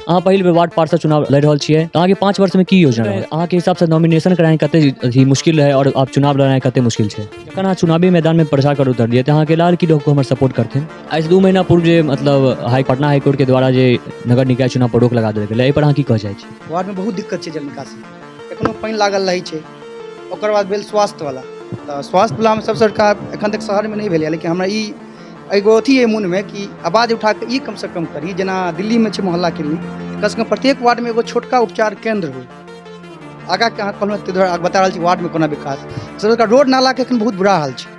अहाँ पहिल बेर वार्ड पार्षद चुनाव लड़ रहल छियै, अहाँ के 5 वर्ष में की योजना रहत? अहाँ के हिसाब से नॉमिनेशन कराए कते ही मुश्किल है और आप चुनाव लड़ाए कते मुश्किल छै? जखन अहाँ चुनावी मैदान में प्रचार कर उतरलियै त अहाँ के लाल की लोग को हमर सपोर्ट करथिन। आज 2 महीना पूर्व जे मतलब पटना हाई कोर्ट के द्वारा जे नगर निकाय चुनाव पर रोक लगा देल गेलै, एहि पर अहाँ की कह जाइ छी? वार्ड में बहुत दिक्कत छै जल निकासी, एखनो पानि लागल रहै छै। ओकर बाद भेल स्वास्थ्य वाला, तऽ स्वास्थ्य वाला में सब सरकार एखन तक शहर में नहीं भेलै, लेकिन हमरा ई एगो अथी है मन में कि आवाज उठा के ई कम से कम करी, जेना दिल्ली में छै मोहल्ला क्लिनिक, कम से कम प्रत्येक वार्ड में एगो छोटका उपचार केंद्र हो। आगा के अहाँ कहलहुँ ताहि बता रहल छी वार्ड में कोना विकास। सरकार रोड नाला के एखन बहुत बुरा हाल छै।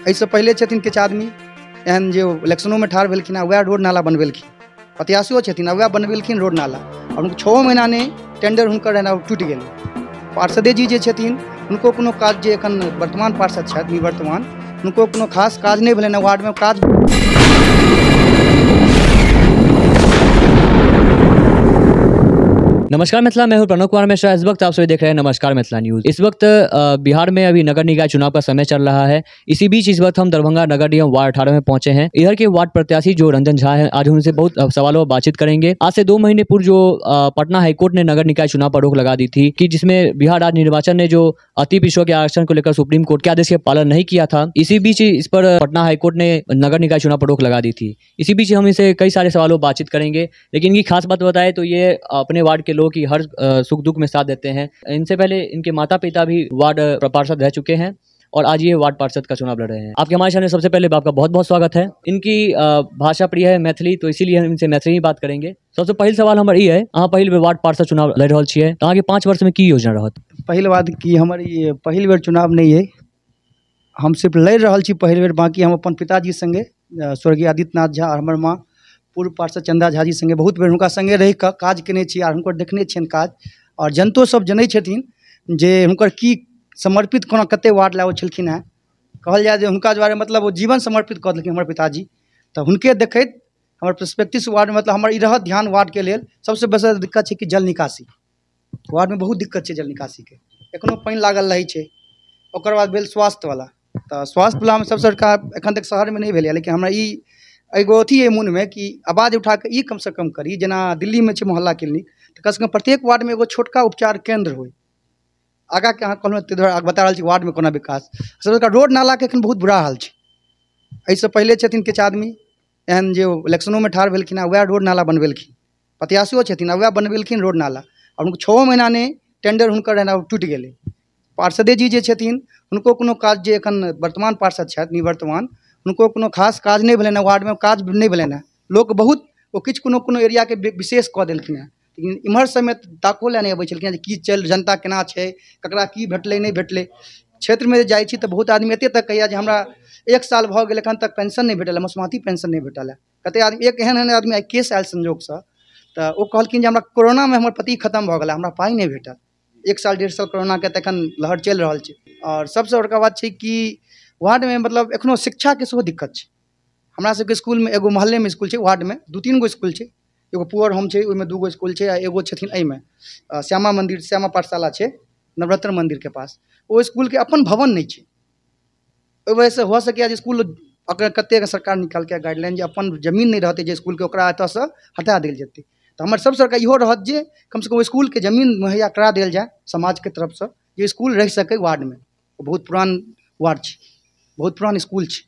एहिसँ पहिले छथिन किछु आदमी एहन जे इलेक्शनों में ठाढ़ भेलखिन, वएह रोड नाला बनबेलखिन, प्रत्याशियों छथिन, वएह बनबेलखिन रोड नाला, और 6 महीना ने टेंडर हुनकर रहना टूटि गेलै। पार्षदे जी जे छथिन हुनको कोनो काज, जे एखन वर्तमान पार्षद छथि निवर्तमान, हुनको कोनो खास काज नहीं भेलै, वार्ड में काज। नमस्कार मिथिला, मैं हूं प्रणव कुमार मिश्रा। इस वक्त आप सभी देख रहे हैं नमस्कार मिथिला न्यूज। इस वक्त बिहार में अभी नगर निकाय चुनाव का समय चल रहा है। इसी बीच इस वक्त हम दरभंगा नगर निगम वार्ड 18 में पहुंचे हैं। इधर के वार्ड प्रत्याशी जो रंजन झा हैं, आज उनसे बहुत सवालों पर बातचीत करेंगे। आज से 2 महीने पूर्व जो पटना हाईकोर्ट ने नगर निकाय चुनाव पर रोक लगा दी थी, कि जिसमें बिहार राज्य निर्वाचन ने जो अति पिछड़ों के आरक्षण को लेकर सुप्रीम कोर्ट के आदेश के पालन नहीं किया था, इसी बीच इस पर पटना हाईकोर्ट ने नगर निकाय चुनाव पर रोक लगा दी थी। इसी बीच हम इसे कई सारे सवालों पर बातचीत करेंगे। लेकिन इनकी खास बात बताए तो ये अपने वार्ड के लोग की हर सुख दुख में साथ देते हैं। इनसे पहले इनके माता पिता भी वार्ड पार्षद रह चुके हैं और आज ये वार्ड पार्षद का चुनाव लड़ रहे हैं। आपके हमारे चैनल सबसे पहले आपका बहुत बहुत स्वागत है। इनकी भाषा प्रिय है मैथिली, तो इसीलिए हम इनसे मैथिली ही बात करेंगे। सबसे पहले सवाल हमारे ये है, अहाँ पहिल बेर वार्ड पार्षद चुनाव लड़ रहल छियै, अहाँ के 5 वर्ष में की योजना रहत? पहिल बात कि हमर ये पहिल बेर चुनाव नहीं है, हम सिर्फ लड़ रहल छी पहिल बेर। बाकी हम अपन पिताजी संगे स्वर्गीय आदित्यनाथ झा और हमर माँ पूर्व पार्षद चंदा झा जी संगे बहुत बेर हुनका संगे रहि कऽ काज केने छी, और हुनकर देखने छियनि काज। और जनतो सब जनै छथिन जे हुनकर की समर्पित कोना कते वार्ड लाओ छलखिन हैं। कहल जाए जे हुनका द्वारा मतलब वो जीवन समर्पित कऽ देलखिन हमर पिताजी। तऽ हुनके देखैत हमर पर्सपेक्टिव वार्ड में मतलब हमर ई रहत ध्यान वार्ड के लेल। सबसे बेसी दिक्कत छै कि जल निकासी, वार्ड में बहुत दिक्कत छै जल निकासी के, एखनो पानि लागल रहै छै। ओकर बाद भेल स्वास्थ्य वाला, तऽ स्वास्थ्य वाला में सब सरकार एखन तक शहर में नहीं भेलै, लेकिन हमरा ई एगो अथी है मन में कि आवाज उठा के ई कम से कम करी, जेना दिल्ली में छै मोहल्ला क्लिनिक, तऽ कम से कम प्रत्येक वार्ड में एगो छोटका उपचार केंद्र हो। आगा के अहाँ कहलहुँ ताहि बता रहल छी वार्ड में कोना विकास। सरकार रोड नाला के एखन बहुत बुरा हाल छै। एहिसँ पहिले छथिन किछु आदमी एहन जे इलेक्शनों में ठाढ़ भेलखिन, वएह रोड नाला बनबेलखिन, प्रत्याशियों छथिन, वएह बनबेलखिन रोड नाला, और 6 महीना ने टेंडर हुनकर रहना टूटि गेलै। पार्षदे जी जे छथिन हुनको कोनो काज, जे एखन वर्तमान पार्षद छथि निवर्तमान, हुनको कोनो खास काज नहीं भेलनि, वार्ड में काज नहीं भेलनि। लोक बहुत ओ किछु कोनो एरिया के विशेष कऽ देलखिन हैं, लेकिन इम्हर समय ताको लए नहीं अबै छलखिन जे की चल जनता केना छै, ककरा की भेटलै नहीं भेटलै। क्षेत्र में जाइ छी तऽ बहुत आदमी एते तक कहैया जे हमरा 1 साल भऽ गेल एखन तक पेंशन नहीं भेटल है, मसमाती पेंशन नहीं भेटल है। कते आदमी, एक एहन आदमी केस आयल संजोगसँ, तऽ ओ कहलखिन जे हमरा कोरोना में हमर पति खत्म भऽ गेल, हमरा पाइ नहीं भेटल। 1 साल 1.5 साल कोरोना के तखन लहर चलि रहल छै। और सबसे बड़का बात छै कि वार्ड में मतलब एखनो शिक्षा के सेहो दिक्कत छै। हमरा सबके स्कूल में एगो मोहल्ले में स्कूल छै, वार्ड में 2-3 गो स्कूल छै, एगो पुअर होम छै, ओहिमे 2 गो स्कूल छै, आ एगो छथिन एहिमे श्यामा मंदिर, श्यामा पाठशाला छै नवरत्न मंदिर के पास, ओ स्कूल के अपन भवन नहीं छै। ओहि वजह से हो सकैया जे स्कूल अगर कते सरकार निकाल के गाइडलाइन जे अपन जमीन नहीं रहते जे स्कूल के, ओकरा एतऽ से हटा देल जेतै। तो हमर सब सरकार इहो रहत जे कम से कम स्कूल के जमीन मुहैया करा देल जाए समाज के तरफ से, जे स्कूल रह सके वार्ड में। बहुत पुरान वार्ड छै, बहुत पुरान स्कूल छै,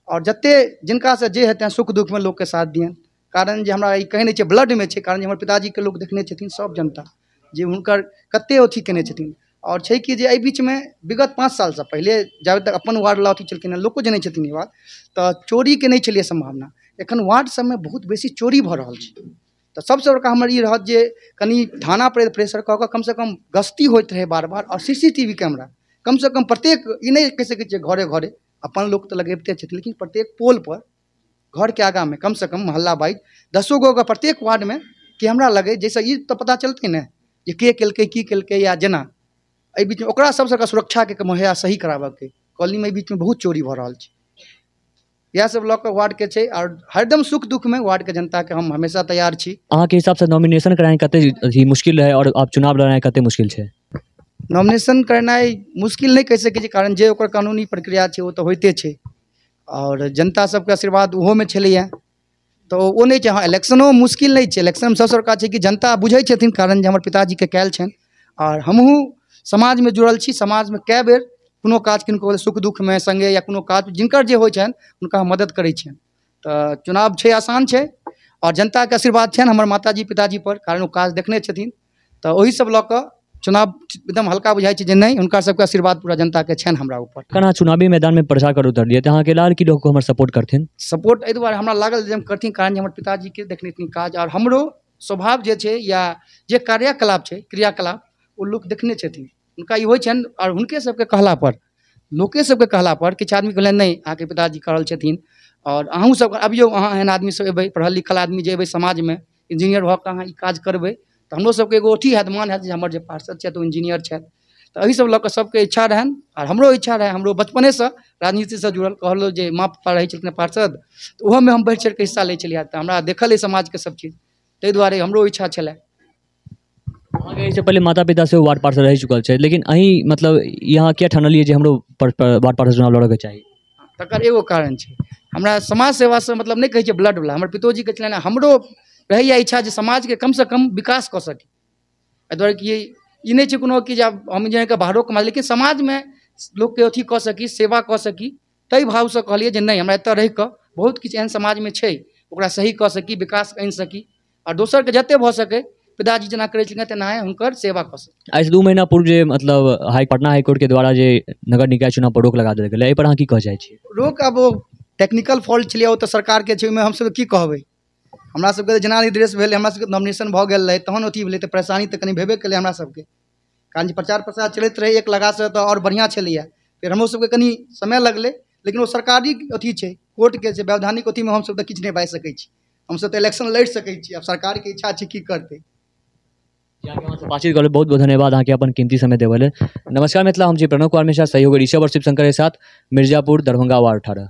और जते जिनका से जे हेतै सुख दुख में लोग के साथ दियन। कारण जे हमरा ई कहै नहीं छै ब्लड में छै, कारण जे हमर पिताजी के लोग देखने छथिन, सब जनता जे हुनकर कते अथी केने छथिन। और छै कि जे एहि बीच में विगत 5 साल से पहले जब तक अपन वार्ड ला अथी चलखिन हैं, लोको जनै छथिन ई बात, तऽ चोरी के नहीं छलिए संभावना। एखन वार्ड सब में बहुत बेसी चोरी भऽ रहल छै। तो सबसे बड़का हमर ई रहत जे कनी थाना पर प्रेशर कऽ कऽ कम से कम गश्ती होइत रहे बार बार, और CCTV कैमरा कम से कम प्रत्येक, ई नहीं कहि सकै छियै घरे घरे, अपन लोग तो लगेबते छथिन, लेकिन प्रत्येक पोल पर घर के आगा में कम से कम मोहल्ला वाइज 10 गो का प्रत्येक वार्ड में कैमरा लगे, जैसे ये तो पता चलते न जे के केलकै की केलकै, या जेना एहि बीच में ओकरा सबसे सुरक्षा के मुहैया सही कराबऽ के। कॉलोनी में बीच में बहुत चोरी भऽ रहल छै। यह सब लऽ कऽ वार्ड के छै, और हरदम सुख दुख में वार्ड के जनता के हम हमेशा तैयार छी। अहाँ के हिसाब से नॉमिनेशन कराए कते ही मुश्किल है और आप चुनाव लड़ाए कते मुश्किल छै? नॉमिनेशन करनाइ मुश्किल नहीं कहि सकै छी, कारण जे ओकर कानूनी प्रक्रिया छै वो तो होइते छै, और जनता सबके आशीर्वाद ओहो में छलैया। तो वो नहीं छै। हाँ, इलेक्शनो मुश्किल नहीं छै। इलेक्शन में सबसे बड़का छै कि जनता बुझै छथिन कारण जे हमर पिताजी के कयल छनि, और हमहूँ समाज में जुड़ल छी। समाज में कए बेर कोनो काज किनको सुख दुख में संगे या कोनो काज जिनकर जे होइ छनि हुनका हम मदद करै छियनि। तऽ चुनाव छै, आसान छै, और जनता के आशीर्वाद छनि हमर माताजी पिताजी पर, कारण ओ काज देखने छथिन। तऽ ओही सब लऽ कऽ चुनाव एकदम हल्का बुझाइ छै जे नहीं, हुनका सबके आशीर्वाद पूरा जनता के छनि हमरा ऊपर। कना चुनावी मैदान में प्रचार कर उतरलिए तऽ अहाँके लाल की लोग को हमर सपोर्ट करथिन? सपोर्ट एहि दुआरे हमरा लागल जे हम करथिन कारण जे हमर पिताजी के देखने छथिन काज, और हमरो स्वभाव जे छै या जे कार्यकलाप छै क्रियाकलाप ओ लोक देखने छथिन। हुनका ई होइ छनि, और हुनके सबके कहला पर, लोके सबके कहला पर किछु आदमी कहलनि नहीं अहाँके पिताजी करल छथिन, और अहूँ सब अबियौ, अहाँ एहन आदमी सब एबै, पढ़ल लिखल आदमी जे एबै समाज में, इंजीनियर भऽ कऽ अहाँ ई काज करबै तऽ हमरो सबके एगो अथी हैत, मान हैत जे हमर जे पार्षद छथि ओ इंजीनियर छथि। तऽ एहि सब लऽ कऽ सबके इच्छा रहनि, और हमरो इच्छा रहै। हमरो बचपने से राजनीति से जुड़ल, कहलो जे माँ पप्पा रहै छलखिन पार्षद तऽ ओहोमे हम बढ़ि चढ़ि कऽ हिस्सा लै छलियै। तऽ हमरा देखल अइ समाज के सब चीज, ताहि दुआरे हमरो इच्छा छलै। अहाँके इससे पहले माता पिता से वार्ड पार्षद रह चुकल छै, लेकिन अहीं मतलब यहाँ क्या ठानलिए जे हमरो वार्ड पार्षद चुनाव लड़े के चाही? तकर एगो कारण छै, हमरा समाज सेवा से मतलब नहीं कहै छै ब्लड वाला। हमर पितोजी के छलनि, हमरो रहैया इच्छा जे समाज के कम से कम विकास कऽ सकी। एहि दुआरे कि ई नहीं छै कोनो कि जब हम इंजीनियर के बाहरो कमा, लेकिन समाज में लोग के अथी कऽ सकी, सेवा कऽ सकी, ताहि भाव से कहलिए जे नहीं, हमरा एतऽ रहि कऽ बहुत किछु एहन समाज में छै ओकरा सही कऽ सकी, विकास आनि सकी, और दोसर के जते भऽ सके पिताजी जेना करै छलखिन तेनाहे हुनकर सेवा कऽ सकी। आज 2 महीना पूर्व जे मतलब पटना हाईकोर्ट के द्वारा जे नगर निकाय चुनाव पर रोक लगा देल गेलै, एहि पर अहाँ की कहऽ चाहै छी? रोक अब ओ टेक्निकल फॉल्ट छलियै, ओ तऽ सरकार के छै, ओहिमे हमसब की कहबै। हमरा सबके जेना निर्देश भेल, हमरा सबके नॉमिनेशन भऽ गेल रहै तहन अथी भेलै, तऽ परेशानी तऽ कनि भेबे केलै हमरा सबके, कारण जे प्रचार प्रसार चलैत रहै एक लगा से तऽ और बढ़िया छलैया। फिर हमरो सबके कनि समय लगलै, लेकिन ओ सरकारी अथी छै, कोर्ट के छै, वैधानिक अथी में हमसब तऽ किछु नहीं बाजि सकै छी। हमसब तऽ इलेक्शन लड़ि सकै छी, अब सरकार के इच्छा छै की करतै। बातचीत कर बहुत बहुत धन्यवाद अहाँके अपन कीमती समय देवल। नमस्कार मिथिला, हम छी प्रणव कुमार मिश्रा, सहयोगी ऋषभ और शिव शंकर के साथ, मिर्जापुर दरभंगा वार्ड 18।